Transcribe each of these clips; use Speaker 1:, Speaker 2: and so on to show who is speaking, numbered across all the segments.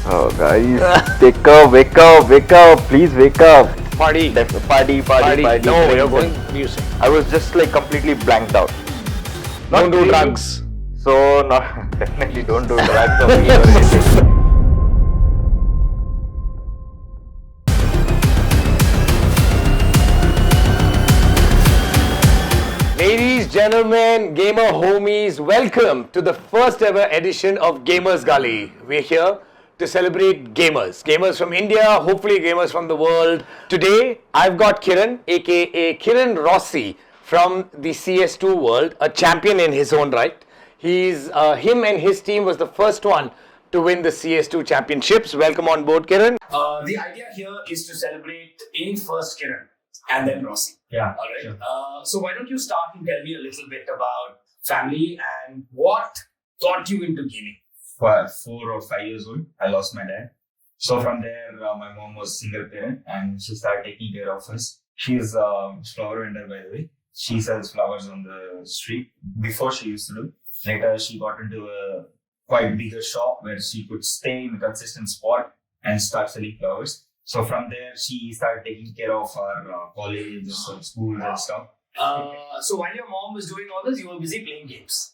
Speaker 1: Oh, guys, wake up, wake up, please wake up.
Speaker 2: Party.
Speaker 1: Party.
Speaker 2: No, you're going music.
Speaker 1: I was just like completely blanked out.
Speaker 2: Don't do
Speaker 1: really.
Speaker 2: drugs.
Speaker 1: So, definitely don't do drugs or weed or anything.
Speaker 2: Ladies, gentlemen, gamer homies, welcome to the first ever edition of Gamers Gully. We're here to celebrate gamers from India, hopefully gamers from the world. Today, I've got Kiran, aka Kiran Rossi from the CS2 world, a champion in his own right. Him and his team was the first one to win the CS2 championships. Welcome on board, Kiran.
Speaker 3: The idea here is to celebrate first Kiran and then Rossi.
Speaker 1: Yeah.
Speaker 3: All right. Sure. So why don't you start and tell me a little bit about family and what got you into gaming?
Speaker 4: 4 or 5 years old, I lost my dad. So from there, my mom was single parent and she started taking care of us. She's a flower vendor, by the way. She sells flowers on the street. Before she used to do. Later, she got into a quite bigger shop where she could stay in a consistent spot and start selling flowers. So from there, she started taking care of our college, school and stuff.
Speaker 3: So while your mom was doing all this, you were busy playing games.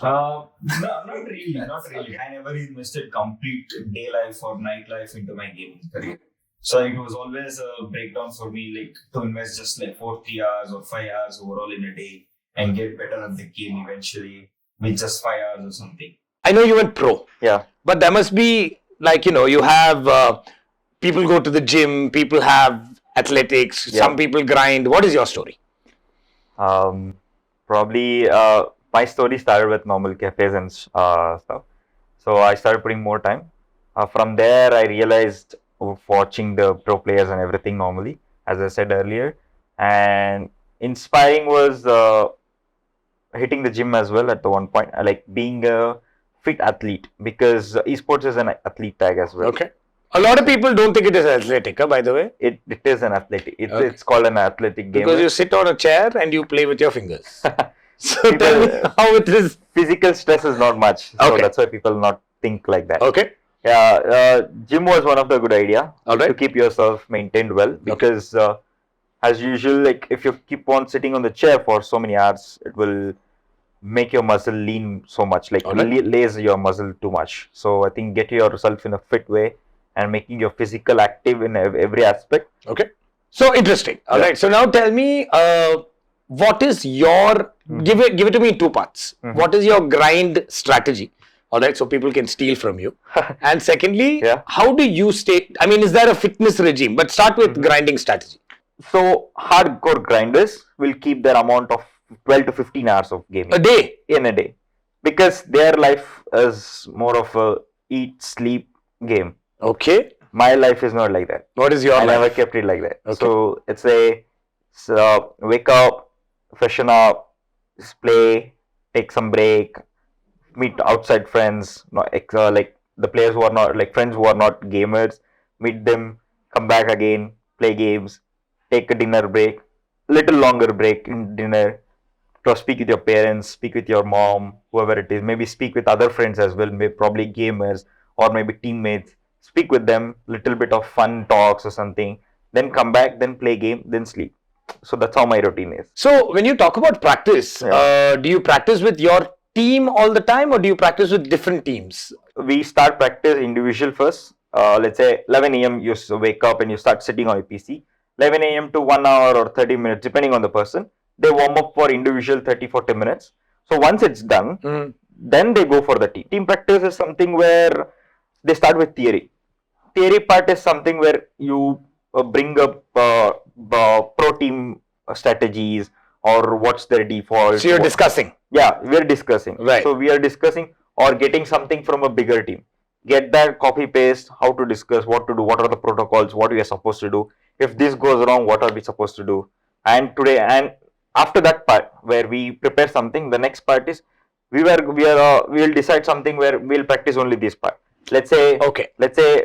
Speaker 4: No, not really. Okay. I never invested complete day life or night life into my gaming career. So it was always a breakdown for me, like to invest just like 3 hours or 5 hours overall in a day and get better at the game eventually with just 5 hours or something.
Speaker 2: I know you went pro.
Speaker 1: Yeah.
Speaker 2: But there must be, like, you have people go to the gym, people have athletics, some people grind. What is your story?
Speaker 1: Probably my story started with normal cafes and stuff. So I started putting more time. From there, I realized watching the pro players and everything normally, as I said earlier. And inspiring was hitting the gym as well at the one point. I like being a fit athlete because esports is an athlete tag as well.
Speaker 2: Okay. A lot of people don't think it is athletic, by the way.
Speaker 1: It is an athletic. It's called an athletic game.
Speaker 2: Because you sit on a chair and you play with your fingers. So tell me how it is.
Speaker 1: Physical stress is not much. So that's why people not think like that.
Speaker 2: Okay.
Speaker 1: Yeah, gym was one of the good idea
Speaker 2: to
Speaker 1: keep yourself maintained well because as usual, like if you keep on sitting on the chair for so many hours, it will make your muscle lean so much, like lays your muscle too much. So I think get yourself in a fit way and making your physical active in every aspect.
Speaker 2: Okay. So interesting. All right. So now tell me, what is your, give it to me in 2 parts. What is your grind strategy? All right. So people can steal from you. And secondly, how do you stay, I mean, is there a fitness regime? But start with grinding strategy.
Speaker 1: So hardcore grinders will keep their amount of 12 to 15 hours of gaming.
Speaker 2: A day?
Speaker 1: In a day. Because their life is more of a eat, sleep game.
Speaker 2: Okay.
Speaker 1: My life is not like that.
Speaker 2: What is your life?
Speaker 1: I never kept it like that.
Speaker 2: Okay.
Speaker 1: So it's wake up, freshen up, play, take some break, meet outside friends, like the players who are not, like friends who are not gamers, meet them, come back again, play games, take a dinner break, little longer break in dinner, to speak with your parents, speak with your mom, whoever it is, maybe speak with other friends as well, maybe probably gamers or maybe teammates, speak with them, little bit of fun talks or something, then come back, then play game, then sleep. So that's how my routine is.
Speaker 2: So when you talk about practice, do you practice with your team all the time or do you practice with different teams?
Speaker 1: We start practice individual first. Let's say 11 a.m. you wake up and you start sitting on your PC. 11 a.m. to 1 hour or 30 minutes, depending on the person. They warm up for individual 30-40 minutes. So once it's done, then they go for the team. Team practice is something where they start with theory. Theory part is something where you bring up pro team strategies or what's their default.
Speaker 2: So you're discussing.
Speaker 1: Yeah, we're discussing.
Speaker 2: Right.
Speaker 1: So we are discussing or getting something from a bigger team. Get that copy paste, how to discuss, what to do, what are the protocols, what we are supposed to do. If this goes wrong, what are we supposed to do? And after that part where we prepare something, the next part is we'll decide something where we'll practice only this part. Let's say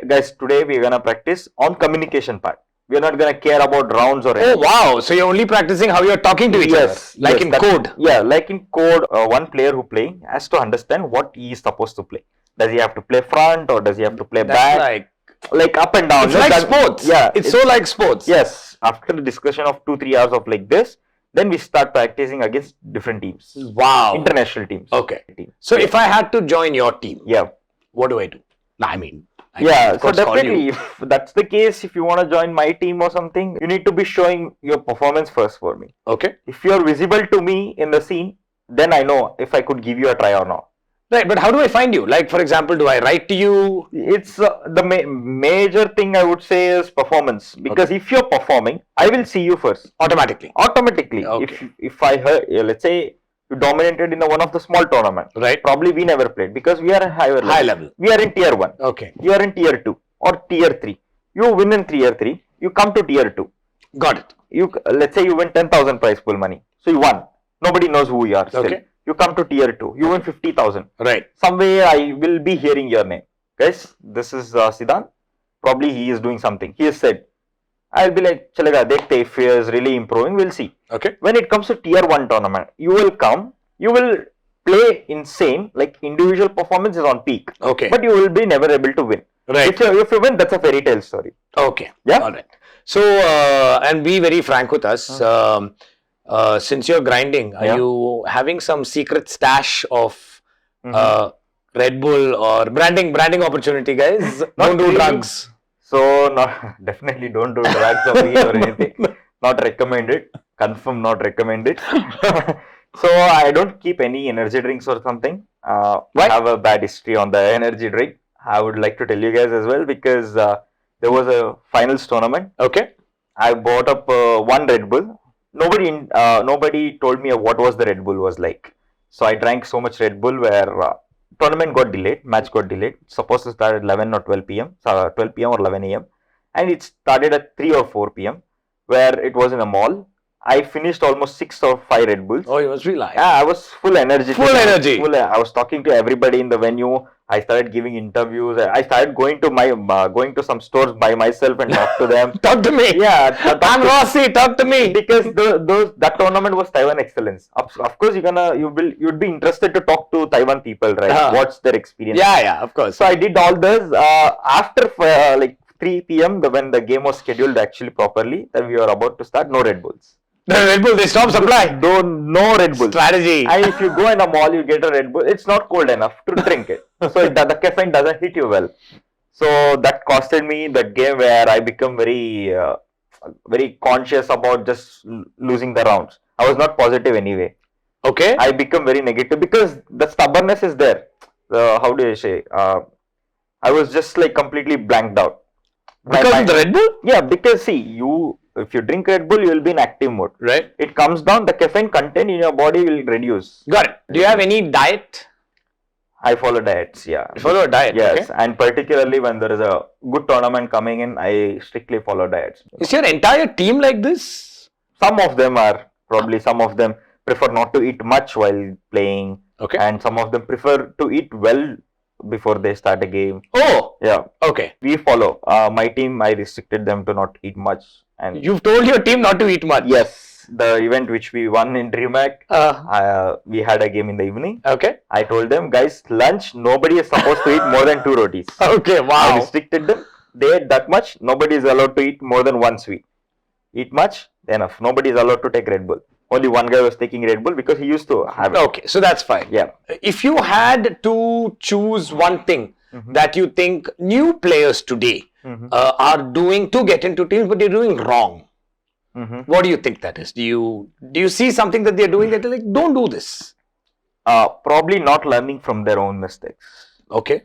Speaker 1: guys, today we're gonna practice on communication part. We're not gonna care about rounds or anything.
Speaker 2: Oh wow! So you're only practicing how you're talking to each other, in code.
Speaker 1: Yeah, like in code, one player who playing has to understand what he is supposed to play. Does he have to play front or does he have to play
Speaker 2: That's
Speaker 1: back? Like up and down.
Speaker 2: it's like sports.
Speaker 1: Yeah.
Speaker 2: It's so like sports.
Speaker 1: Yes. After the discussion of 2-3 hours of like this, then we start practicing against different teams.
Speaker 2: Wow.
Speaker 1: International teams.
Speaker 2: Okay. So if I had to join your team,
Speaker 1: Yeah.
Speaker 2: what do I do? I mean, I
Speaker 1: Yeah,
Speaker 2: of
Speaker 1: so
Speaker 2: course call
Speaker 1: definitely,
Speaker 2: you.
Speaker 1: if that's the case, if you want to join my team or something, you need to be showing your performance first for me.
Speaker 2: Okay.
Speaker 1: If you're visible to me in the scene, then I know if I could give you a try or not.
Speaker 2: Right, but how do I find you? Like, for example, do I write to you?
Speaker 1: It's the major thing I would say is performance. Because if you're performing, I will see you first.
Speaker 2: Automatically.
Speaker 1: Automatically.
Speaker 2: Okay.
Speaker 1: If I heard, let's say, you dominated in one of the small tournaments.
Speaker 2: Right.
Speaker 1: Probably we never played because we are a higher level.
Speaker 2: High level.
Speaker 1: We are in tier 1.
Speaker 2: Okay.
Speaker 1: You are in tier 2 or tier 3. You win in tier 3. You come to tier 2.
Speaker 2: Got it.
Speaker 1: Let's say you win 10,000 prize pool money. So you won. Nobody knows who you are still.
Speaker 2: Okay.
Speaker 1: You come to tier 2. You win 50,000.
Speaker 2: Right.
Speaker 1: Somewhere I will be hearing your name. Guys, this is Siddhant. Probably he is doing something. He has said. I'll be like, chalega, dekhte, if he is really improving, we'll see.
Speaker 2: Okay.
Speaker 1: When it comes to tier 1 tournament, you will come, you will play insane, like individual performance is on peak.
Speaker 2: Okay.
Speaker 1: But you will be never able to win.
Speaker 2: Right.
Speaker 1: If you win, that's a fairy tale story.
Speaker 2: Okay.
Speaker 1: Yeah.
Speaker 2: All right. So, and be very frank with us. Since you're grinding, are
Speaker 1: Yeah.
Speaker 2: you having some secret stash of
Speaker 1: Mhm.
Speaker 2: Red Bull or branding opportunity, guys? Don't do
Speaker 1: really.
Speaker 2: drugs.
Speaker 1: So, no, definitely don't do drugs or weed or anything. Not recommended. Confirm not recommended. So, I don't keep any energy drinks or something. I have a bad history on the energy drink. I would like to tell you guys as well because there was a finals tournament.
Speaker 2: Okay.
Speaker 1: I bought up one Red Bull. Nobody told me what was the Red Bull was like. So I drank so much Red Bull where tournament got delayed, match got delayed. Supposed to start at 11 or 12 p.m. 12 p.m. or 11 a.m. And it started at 3 or 4 p.m. where it was in a mall. I finished almost 6 or 5 Red Bulls.
Speaker 2: Oh, you must be lying.
Speaker 1: Yeah, I was full energy.
Speaker 2: Full energy.
Speaker 1: I was talking to everybody in the venue. I started giving interviews. I started going to some stores by myself and talk to them.
Speaker 2: Talk to me.
Speaker 1: Yeah,
Speaker 2: I'm Rossi. Talk to me.
Speaker 1: because that tournament was Taiwan Excellence. Of course, you'd be interested to talk to Taiwan people, right? What's their experience?
Speaker 2: Yeah, of course.
Speaker 1: So I did all this after like 3 p.m. When the game was scheduled actually properly, that we were about to start. No Red Bulls.
Speaker 2: The Red Bull, they stop supply.
Speaker 1: No Red Bulls.
Speaker 2: Strategy.
Speaker 1: And if you go in a mall, you get a Red Bull. It's not cold enough to drink it, so the caffeine doesn't hit you well. So that costed me that game where I become very conscious about just losing the rounds. I was not positive anyway.
Speaker 2: Okay.
Speaker 1: I become very negative because the stubbornness is there. How do I say? I was just like completely blanked out.
Speaker 2: Because of the Red Bull?
Speaker 1: Yeah, because see, if you drink Red Bull, you will be in active mode.
Speaker 2: Right.
Speaker 1: It comes down, the caffeine content in your body will reduce.
Speaker 2: Got it. Do you have any diet?
Speaker 1: I follow diets, yeah.
Speaker 2: You follow a diet?
Speaker 1: Yes,
Speaker 2: Okay.
Speaker 1: and particularly when there is a good tournament coming in, I strictly follow diets.
Speaker 2: Is your entire team like this?
Speaker 1: Some of them are, probably some of them prefer not to eat much while playing.
Speaker 2: Okay.
Speaker 1: And some of them prefer to eat well before they start a game.
Speaker 2: Oh,
Speaker 1: Yeah,
Speaker 2: okay.
Speaker 1: we follow. My team, I restricted them to not eat much. And
Speaker 2: You've told your team not to eat much.
Speaker 1: yes, the event which we won in DreamHack, we had a game in the evening.
Speaker 2: Okay.
Speaker 1: I told them, guys, lunch, nobody is supposed to eat more than 2 rotis.
Speaker 2: Okay,
Speaker 1: I
Speaker 2: wow.
Speaker 1: restricted them. They ate that much. Nobody is allowed to eat more than 1 sweet. Eat much, enough. Nobody is allowed to take Red Bull. Only one guy was taking Red Bull because he used to have it.
Speaker 2: Okay, so that's fine.
Speaker 1: Yeah.
Speaker 2: If you had to choose one thing that you think new players today are doing to get into teams, but they're doing wrong, what do you think that is? Do you see something that they're doing that they're like, don't do this?
Speaker 1: Probably not learning from their own mistakes.
Speaker 2: Okay.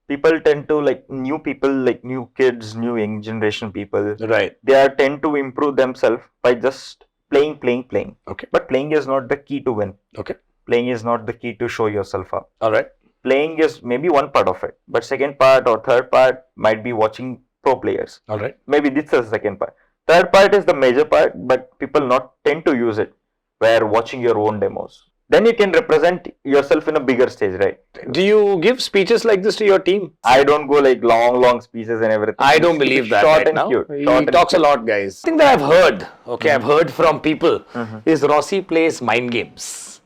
Speaker 1: People tend to, like new people, like new kids, new young generation people,
Speaker 2: Right.
Speaker 1: they tend to improve themselves by just playing.
Speaker 2: Okay.
Speaker 1: But playing is not the key to win.
Speaker 2: Okay.
Speaker 1: Playing is not the key to show yourself up.
Speaker 2: All right.
Speaker 1: Playing is maybe one part of it, but second part or third part might be watching pro players.
Speaker 2: All right.
Speaker 1: Maybe this is the second part. Third part is the major part, but people not tend to use it, where watching your own demos. Then you can represent yourself in a bigger stage, right?
Speaker 2: Do you give speeches like this to your team?
Speaker 1: I don't go like long speeches and everything.
Speaker 2: I don't
Speaker 1: It's
Speaker 2: believe that
Speaker 1: short
Speaker 2: right
Speaker 1: and
Speaker 2: now.
Speaker 1: cute.
Speaker 2: He
Speaker 1: Short and
Speaker 2: talks a
Speaker 1: cute.
Speaker 2: lot, guys. Thing that I've heard, I've heard from people is Rossi plays mind games.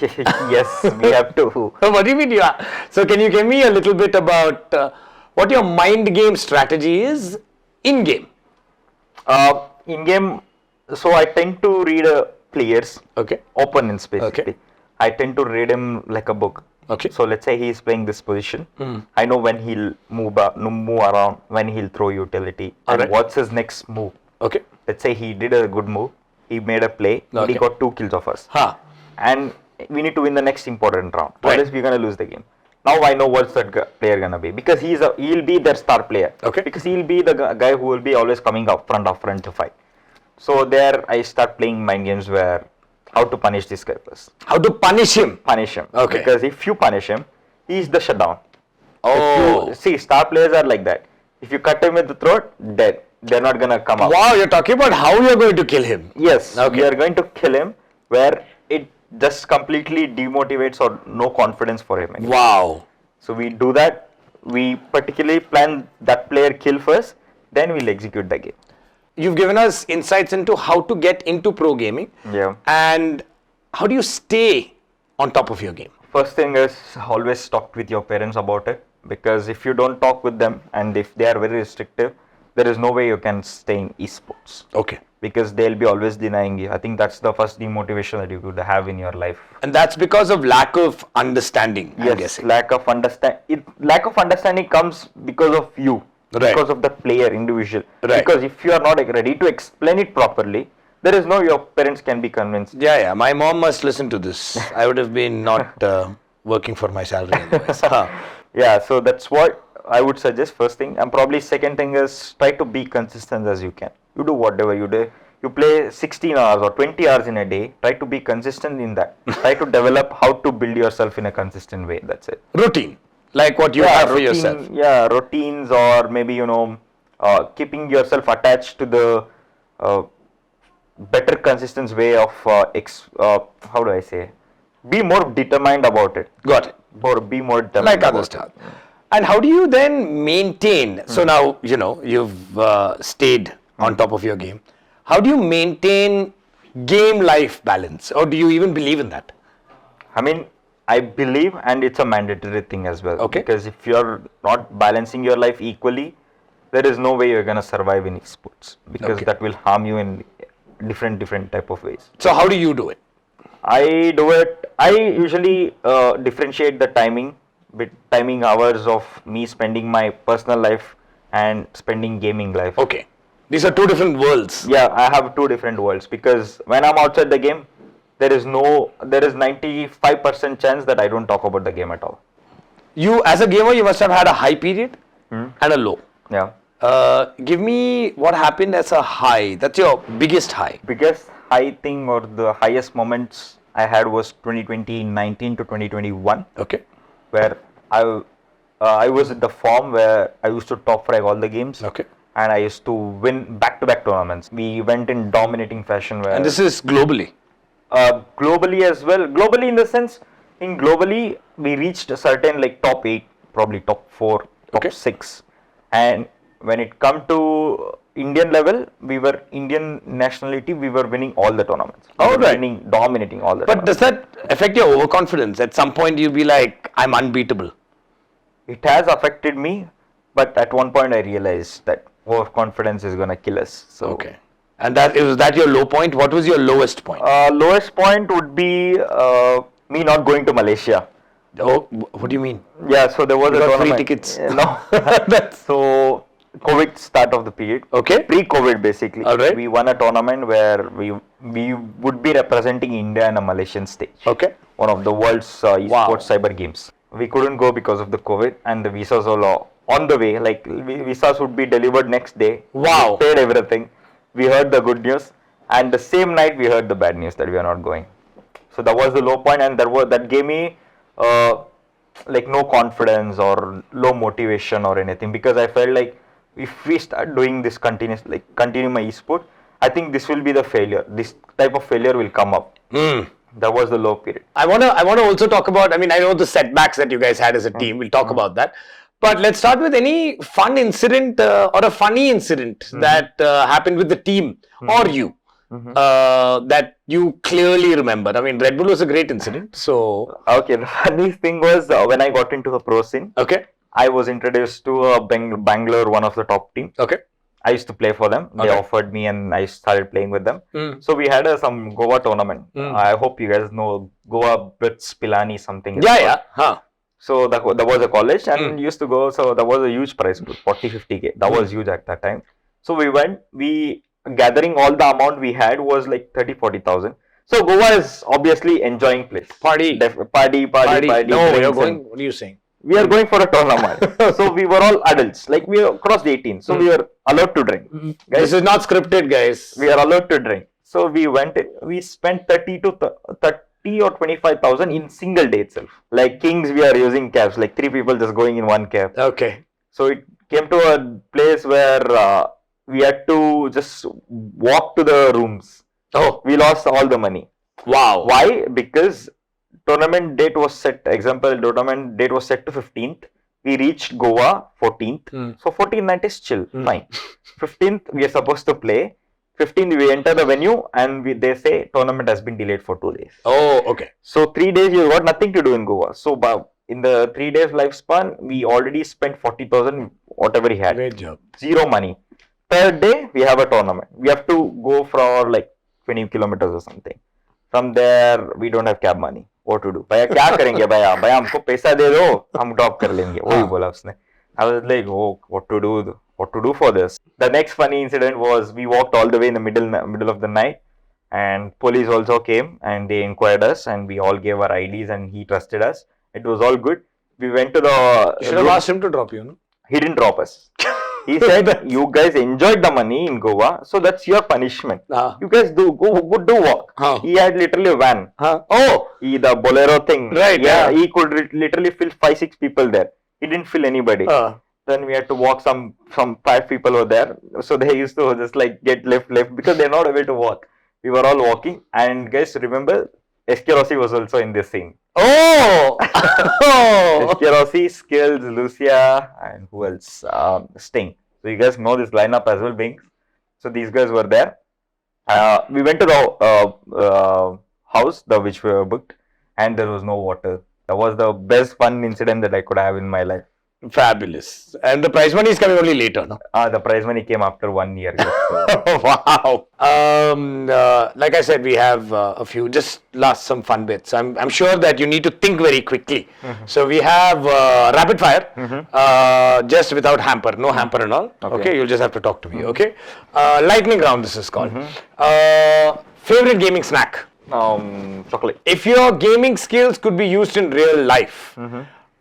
Speaker 1: Yes, we have to.
Speaker 2: What do you mean? So can you give me a little bit about what your mind game strategy is in game?
Speaker 1: In game, so I tend to read players.
Speaker 2: Okay.
Speaker 1: Opponents basically.
Speaker 2: Okay.
Speaker 1: I tend to read him like a book.
Speaker 2: Okay.
Speaker 1: So let's say he is playing this position. I know when he'll move around, when he'll throw utility, and
Speaker 2: Alright.
Speaker 1: what's his next move.
Speaker 2: Okay.
Speaker 1: Let's say he did a good move. He made a play. And he
Speaker 2: Okay.
Speaker 1: got 2 kills of us.
Speaker 2: Huh.
Speaker 1: And we need to win the next important round.
Speaker 2: Right.
Speaker 1: Otherwise, we're gonna lose the game. Now I know what's that player gonna be because he'll be their star player.
Speaker 2: Okay.
Speaker 1: Because he'll be the guy who will be always coming up front to fight. So there I start playing mind games where how to punish this guy first.
Speaker 2: How to punish him?
Speaker 1: Punish him.
Speaker 2: Okay.
Speaker 1: Because if you punish him, he's the shutdown.
Speaker 2: Oh.
Speaker 1: See, star players are like that. If you cut him in the throat, dead. They're not gonna come up.
Speaker 2: Wow, you're talking about how you're going to kill him.
Speaker 1: Yes.
Speaker 2: Okay.
Speaker 1: We are going to kill him where it just completely demotivates or no confidence for him anymore.
Speaker 2: Wow.
Speaker 1: So we do that. We particularly plan that player kill first, then we'll execute the game.
Speaker 2: You've given us insights into how to get into pro gaming.
Speaker 1: Yeah.
Speaker 2: And how do you stay on top of your game?
Speaker 1: First thing is always talk with your parents about it, because if you don't talk with them and if they are very restrictive, there is no way you can stay in esports.
Speaker 2: Okay.
Speaker 1: Because they'll be always denying you. I think that's the first demotivation that you could have in your life.
Speaker 2: And that's because of lack of understanding, I'm
Speaker 1: Yes,
Speaker 2: guessing.
Speaker 1: lack of understanding comes because of you,
Speaker 2: Right.
Speaker 1: because of the player individual.
Speaker 2: Right.
Speaker 1: Because if you are not ready to explain it properly, there is no your parents can be convinced.
Speaker 2: Yeah. My mom must listen to this. I would have been not working for my salary otherwise. Huh.
Speaker 1: Yeah, so that's what I would suggest first thing. And probably second thing is try to be consistent as you can. You do whatever you do. You play 16 hours or 20 hours in a day. Try to be consistent in that. Try to develop how to build yourself in a consistent way. That's it.
Speaker 2: Routine, like what you have for
Speaker 1: routine,
Speaker 2: yourself.
Speaker 1: Yeah, routines, or maybe keeping yourself attached to the better consistent way of how do I say? Be more determined about it.
Speaker 2: Got it.
Speaker 1: Or be more determined.
Speaker 2: Like
Speaker 1: about
Speaker 2: other stuff. And how do you then maintain? So now, you've stayed on top of your game. How do you maintain game life balance? Or do you even believe in that?
Speaker 1: I mean, I believe, and it's a mandatory thing as well.
Speaker 2: Okay.
Speaker 1: Because if you're not balancing your life equally, there is no way you're gonna survive in esports, because
Speaker 2: Okay.
Speaker 1: that will harm you in different type of ways.
Speaker 2: So how do you do it?
Speaker 1: I do it. I usually differentiate the timing hours of me spending my personal life and spending gaming life.
Speaker 2: Okay. These are two different worlds.
Speaker 1: Yeah, I have 2 different worlds, because when I'm outside the game, there is 95% chance that I don't talk about the game at all.
Speaker 2: You, as a gamer, you must have had a high period and a low.
Speaker 1: Yeah.
Speaker 2: Give me what happened as a high. That's your biggest high.
Speaker 1: Biggest high thing or the highest moments I had was 2019 to 2021,
Speaker 2: Okay.
Speaker 1: where I was at the form where I used to top frag all the games.
Speaker 2: Okay.
Speaker 1: And I used to win back-to-back tournaments. We went in dominating fashion. Where
Speaker 2: And this is globally.
Speaker 1: Globally as well. Globally in the sense, globally we reached a certain top 8, probably top 4, top
Speaker 2: Okay.
Speaker 1: 6. And when it come to Indian level, we were Indian nationality. We were winning all the tournaments. We were
Speaker 2: right.
Speaker 1: dominating all the.
Speaker 2: But does that affect your overconfidence? At some point, you'll be like, I'm unbeatable.
Speaker 1: It has affected me, but at one point I realized that overconfidence is gonna kill us. So
Speaker 2: Okay. And was that your low point? What was your lowest point?
Speaker 1: lowest point would be me not going to Malaysia.
Speaker 2: What do you mean?
Speaker 1: Yeah, so there was
Speaker 2: You
Speaker 1: a
Speaker 2: got free
Speaker 1: tournament.
Speaker 2: tickets.
Speaker 1: No. So COVID start of the period.
Speaker 2: Okay.
Speaker 1: Pre-COVID basically.
Speaker 2: All right.
Speaker 1: We won a tournament where we would be representing India in a Malaysian stage.
Speaker 2: Okay.
Speaker 1: One of the world's esports cyber games. We couldn't go because of the COVID, and the visas all on the way. Visas would be delivered next day.
Speaker 2: Wow.
Speaker 1: We paid everything. We heard the good news, and the same night we heard the bad news that we are not going. So that was the low point, and that gave me no confidence or low motivation or anything, because I felt like if we start doing this continue my esport, I think this will be the failure. This type of failure will come up. That was the low period.
Speaker 2: I wanna also talk about. I know the setbacks that you guys had as a team. We'll talk about that. But let's start with any fun incident or a funny incident that happened with the team or you that you clearly remember? I mean, Red Bull was a great incident. So,
Speaker 1: Okay, the funny thing was when I got into the pro scene,
Speaker 2: okay,
Speaker 1: I was introduced to Bangalore, one of the top team.
Speaker 2: okay.
Speaker 1: I used to play for them. They
Speaker 2: Okay.
Speaker 1: offered me, and I started playing with them.
Speaker 2: Mm.
Speaker 1: So we had some Goa tournament. I hope you guys know Goa Blitz Pilani something. it's
Speaker 2: Yeah,
Speaker 1: called.
Speaker 2: yeah. Huh.
Speaker 1: So that was a college, and used to go. So that was a huge prize pool, 40-50K. That was huge at that time. So we went. We gathering all the amount we had was like 30,000-40,000. So Goa is obviously enjoying place.
Speaker 2: Party.
Speaker 1: Party.
Speaker 2: No, you're
Speaker 1: drinks
Speaker 2: going.
Speaker 1: and-
Speaker 2: What are you saying?
Speaker 1: We are going for a tournament. So we were all adults. Like we crossed 18. So we were allowed to drink.
Speaker 2: This is not scripted, guys.
Speaker 1: We are allowed to drink. So we went. We spent 30 or 25,000 in single day itself. Like kings, we are using cabs. Like 3 people just going in one cab.
Speaker 2: Okay.
Speaker 1: So it came to a place where we had to just walk to the rooms.
Speaker 2: Oh,
Speaker 1: We lost all the money.
Speaker 2: wow.
Speaker 1: Why? Because tournament date was set. Example, tournament date was set to 15th. We reached Goa 14th. So 14th night is chill. Fine. 15th we are supposed to play. 15th we enter the venue and they say tournament has been delayed for 2 days.
Speaker 2: Oh, okay.
Speaker 1: So 3 days you got nothing to do in Goa. So in the 3 days lifespan we already spent 40,000 whatever he had.
Speaker 2: Great job.
Speaker 1: Zero money. Third day we have a tournament. We have to go for like 20 kilometers or something. From there we don't have cab money. What to do? भैया क्या करेंगे भैया? भैया हमको पैसा दे दो, हम drop कर लेंगे. वही बोला उसने. I was like, oh, what to do? What to do for this? The next funny incident was we walked all the way in the middle of the night, and police also came and they inquired us, and we all gave our IDs, and he trusted us. It was all good. We went to the.
Speaker 2: You should have asked him to drop you, no?
Speaker 1: He didn't drop us. He said, "You guys enjoyed the money in Goa, so that's your punishment. You guys do walk." He had literally a van.
Speaker 2: Oh,
Speaker 1: The Bolero thing.
Speaker 2: Right, yeah.
Speaker 1: He could literally fill 5-6 people there. He didn't fill anybody. Then we had to walk. Some 5 people were there, so they used to just like get left because they're not able to walk. We were all walking, and guys, remember, SK Rossi was also in this scene.
Speaker 2: oh,
Speaker 1: SK Rossi, Skills, Lucia, and who else? Sting. So you guys know this lineup as well, Bings. So these guys were there. We went to the house, which we were booked, and there was no water. That was the best fun incident that I could have in my life.
Speaker 2: fabulous. And the prize money is coming only later, no?
Speaker 1: The prize money came after 1 year. Yes, so.
Speaker 2: Wow. Like I said, we have a few, just some fun bits. I'm sure that you need to think very quickly. So we have rapid fire, just without hamper, no hamper and all. Okay, you'll just have to talk to me, okay? Lightning round, this is called. Favorite gaming snack?
Speaker 1: Chocolate.
Speaker 2: If your gaming skills could be used in real life,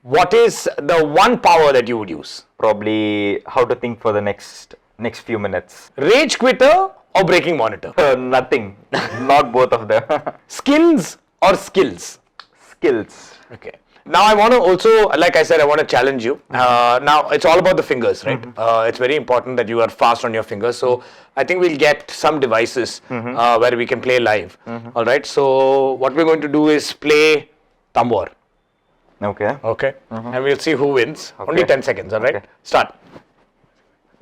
Speaker 2: what is the one power that you would use?
Speaker 1: Probably how to think for the next few minutes.
Speaker 2: Rage quitter or breaking monitor?
Speaker 1: Nothing. Not both of them.
Speaker 2: Skins or skills?
Speaker 1: Skills.
Speaker 2: Okay. Now I want to also, like I said, I want to challenge you. Now it's all about the fingers, right? It's very important that you are fast on your fingers. So I think we'll get some devices where we can play live. All right. So what we're going to do is play thumb war.
Speaker 1: Okay.
Speaker 2: Okay. And we'll see who wins. Only 10 seconds. All right.
Speaker 1: Okay.
Speaker 2: Start.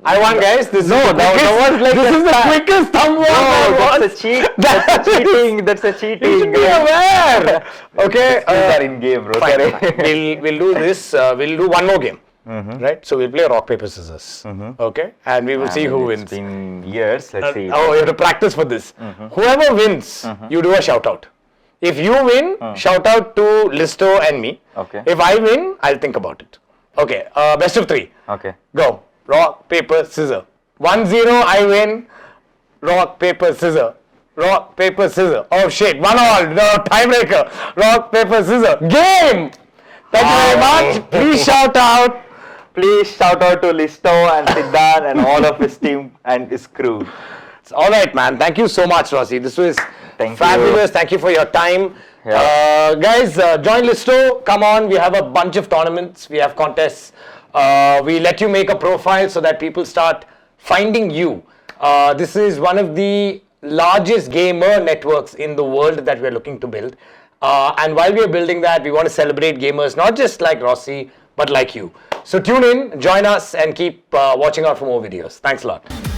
Speaker 2: I won, guys. This is the quickest thumb war.
Speaker 1: That's a cheat. That's a cheating. That's a cheating.
Speaker 2: You should be aware. Okay.
Speaker 1: Skills are in game, bro.
Speaker 2: Fine.
Speaker 1: Sorry.
Speaker 2: We'll do this. We'll do one more game. Right? So we'll play rock, paper, scissors. Okay? And we will see who
Speaker 1: It's
Speaker 2: wins.
Speaker 1: been years. Let's see.
Speaker 2: Oh, you have to practice for this. Whoever wins, you do a shout out. If you win, shout out to Lysto and me.
Speaker 1: Okay.
Speaker 2: If I win, I'll think about it. Okay. Best of 3.
Speaker 1: Okay.
Speaker 2: Go. Rock, paper, scissors. 1-0, I win. Rock, paper, scissors. Rock, paper, scissors. Oh shit, 1-1. No, tiebreaker. Rock, paper, scissors. Game! Thank you very much. Please shout out.
Speaker 1: Please shout out to Lysto and Siddharth and all of his team and his crew.
Speaker 2: It's all right, man. Thank you so much, Rossi. This was
Speaker 1: Thank
Speaker 2: fabulous.
Speaker 1: you.
Speaker 2: Thank you for your time.
Speaker 1: Yeah.
Speaker 2: Guys, join Lysto. Come on. We have a bunch of tournaments. We have contests. We let you make a profile so that people start finding you. This is one of the largest gamer networks in the world that we're looking to build. And while we're building that, we want to celebrate gamers, not just like Rossi, but like you. So tune in, join us, and keep watching out for more videos. Thanks a lot.